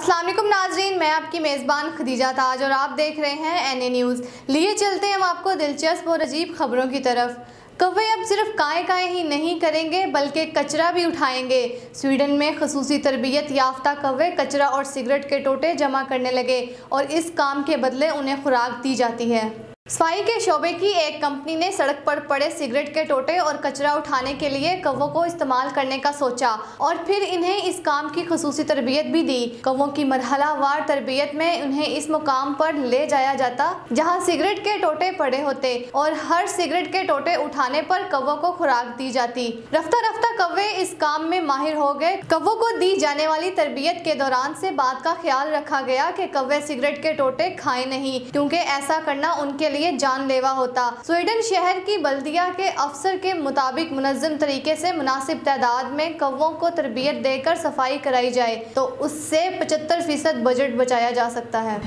अस्सलाम वालेकुम नाज़रीन, मैं आपकी मेज़बान खदीजा ताज और आप देख रहे हैं NA न्यूज़। लिए चलते हैं हम आपको दिलचस्प और अजीब खबरों की तरफ। कौवे अब सिर्फ काएं ही नहीं करेंगे बल्कि कचरा भी उठाएंगे। स्वीडन में खसूसी तरबियत याफ्ता कौवे कचरा और सिगरेट के टोटे जमा करने लगे और इस काम के बदले उन्हें खुराक दी जाती है। सफाई के शोबे की एक कंपनी ने सड़क पर पड़े सिगरेट के टोटे और कचरा उठाने के लिए कौवों को इस्तेमाल करने का सोचा और फिर इन्हें इस काम की खसूसी तरबियत भी दी। कौवों की मरहलावार तरबियत में उन्हें इस मुकाम पर ले जाया जाता जहां सिगरेट के टोटे पड़े होते और हर सिगरेट के टोटे उठाने पर कौवों को खुराक दी जाती। रफ्ता रफ्ता कौवे इस काम में माहिर हो गए। कौवों को दी जाने वाली तरबियत के दौरान से बात का ख्याल रखा गया कि कौवे सिगरेट के टोटे खाएं नहीं, क्योंकि ऐसा करना उनके लिए जानलेवा होता। स्वीडन शहर की बल्दिया के अफसर के मुताबिक मुनज़्ज़म तरीके से मुनासिब तादाद में कौवों को तरबियत देकर सफाई कराई जाए तो उससे 75% बजट बचाया जा सकता है।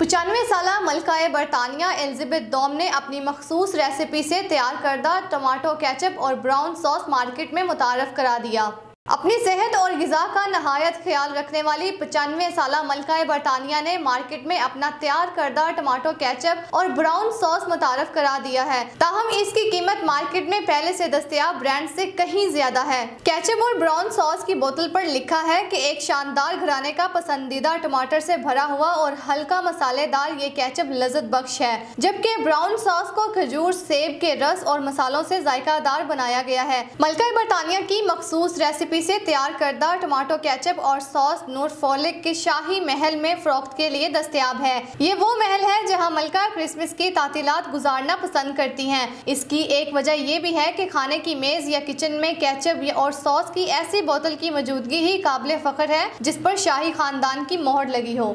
95 साला मलकाए बरतानिया एलिज़ाबेथ दोम ने अपनी मखसूस रेसिपी से तैयार करदा टमाटो केचप और ब्राउन सॉस मार्केट में मुतारफ करा दिया। अपनी सेहत और ग़िज़ा का नहायत ख्याल रखने वाली 95 साला मलकाए बरतानिया ने मार्केट में अपना तैयार करदा टमाटो केचप और ब्राउन सॉस मुतारफ करा दिया है। ताहम इसकी कीमत मार्केट में पहले से दस्तयाब ब्रांड से कहीं ज्यादा है। केचप और ब्राउन सॉस की बोतल पर लिखा है कि एक शानदार घराने का पसंदीदा टमाटर से भरा हुआ और हल्का मसालेदार ये केचप लज्जत बख्श है, जबकि ब्राउन सॉस को खजूर, सेब के रस और मसालों से जायकादार बनाया गया है। मलकाए बरतानिया की मखसूस रेसिपी से तैयार करदा टमाटो केचप और सॉस नॉरफॉलिक के शाही महल में फरोख्त के लिए दस्तयाब है। ये वो महल है जहां मलका क्रिसमस की तातीलात गुजारना पसंद करती हैं। इसकी एक वजह ये भी है कि खाने की मेज या किचन में केचप और सॉस की ऐसी बोतल की मौजूदगी ही काबिल फख्र है जिस पर शाही खानदान की मोहर लगी हो।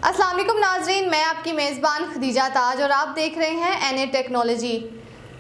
अस्सलाम वालेकुम नाज़रीन, मैं आपकी मेज़बान खदीजा ताज और आप देख रहे हैं NA टेक्नोलॉजी।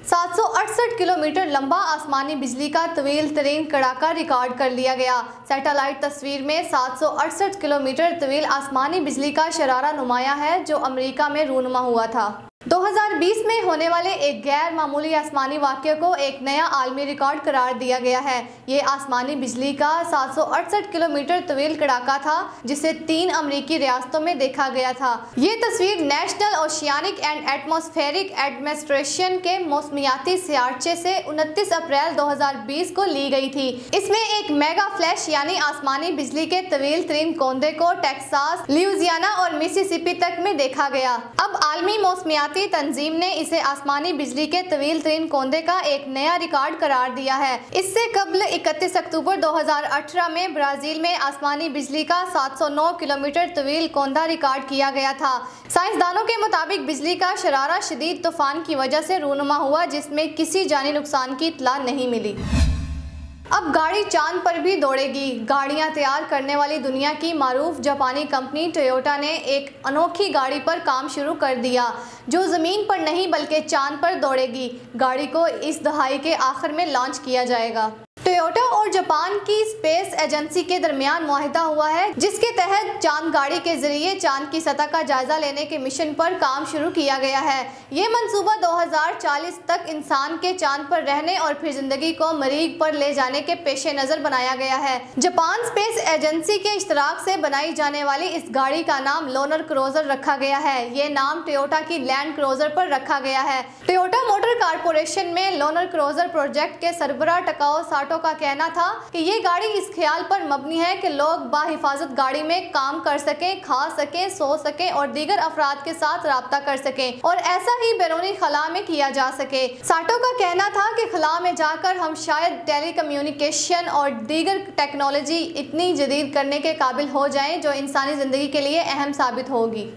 768 किलोमीटर लंबा आसमानी बिजली का तवील तरीन कड़ाका रिकॉर्ड कर लिया गया। सैटेलाइट तस्वीर में 768 किलोमीटर तवील आसमानी बिजली का शरारा नुमाया है जो अमेरिका में रूनुमा हुआ था। 2020 में होने वाले एक गैर मामूली आसमानी वाक़ये को एक नया आलमी रिकॉर्ड करार दिया गया है। ये आसमानी बिजली का 768 किलोमीटर तवील कड़ाका था जिसे 3 अमरीकी रियासतों में देखा गया था। ये तस्वीर national oceanic and atmospheric administration के मौसमियाती सियारचे से 29 अप्रैल 2020 को ली गई थी। इसमें एक मेगा फ्लैश यानी आसमानी बिजली के तवील तरीन कोंदे को टेक्सास, लुइसियाना और मिसिसिपी तक में देखा गया। अब आलमी मौसमियाती तंजीम ने इसे आसमानी बिजली के तवील तरीन कोंदे का एक नया रिकॉर्ड करार दिया है। इससे कबल 31 अक्टूबर 2018 में ब्राजील में आसमानी बिजली का 709 किलोमीटर तवील कोंदा रिकॉर्ड किया गया था। साइंसदानों के मुताबिक बिजली का शरारा शदीद तूफान की वजह से रूनुमा हुआ जिसमें किसी जानी नुकसान की इत्तला नहीं मिली। अब गाड़ी चांद पर भी दौड़ेगी। गाड़ियां तैयार करने वाली दुनिया की मारूफ जापानी कंपनी टोयोटा ने एक अनोखी गाड़ी पर काम शुरू कर दिया जो ज़मीन पर नहीं बल्कि चांद पर दौड़ेगी। गाड़ी को इस दहाई के आखिर में लॉन्च किया जाएगा। टोयोटा और जापान की स्पेस एजेंसी के दरमियान मुआहिदा हुआ है जिसके तहत चांद गाड़ी के जरिए चांद की सतह का जायजा लेने के मिशन पर काम शुरू किया गया है। ये मंसूबा 2040 तक इंसान के चांद पर रहने और फिर जिंदगी को मरीख पर ले जाने के पेश नज़र बनाया गया है। जापान स्पेस एजेंसी के इश्तराक से बनाई जाने वाली इस गाड़ी का नाम लोनर क्रूजर रखा गया है। ये नाम टोयोटा की लैंड क्रूजर पर रखा गया है। टोयोटा मोटर कारपोरेशन में लोनर क्रूजर प्रोजेक्ट के सरबराह टकाओ साटो का कहना था कि ये गाड़ी इस ख्याल पर मबनी है कि लोग बाहिफाजत गाड़ी में काम कर सकें, खा सकें, सो सकें और दीगर अफराद के साथ राब्ता कर सकें और ऐसा ही बैरूनी खला में किया जा सके। साटो का कहना था कि खला में जाकर हम शायद टेली कम्युनिकेशन और दीगर टेक्नोलॉजी इतनी जदीद करने के काबिल हो जाएं जो इंसानी जिंदगी के लिए अहम साबित होगी।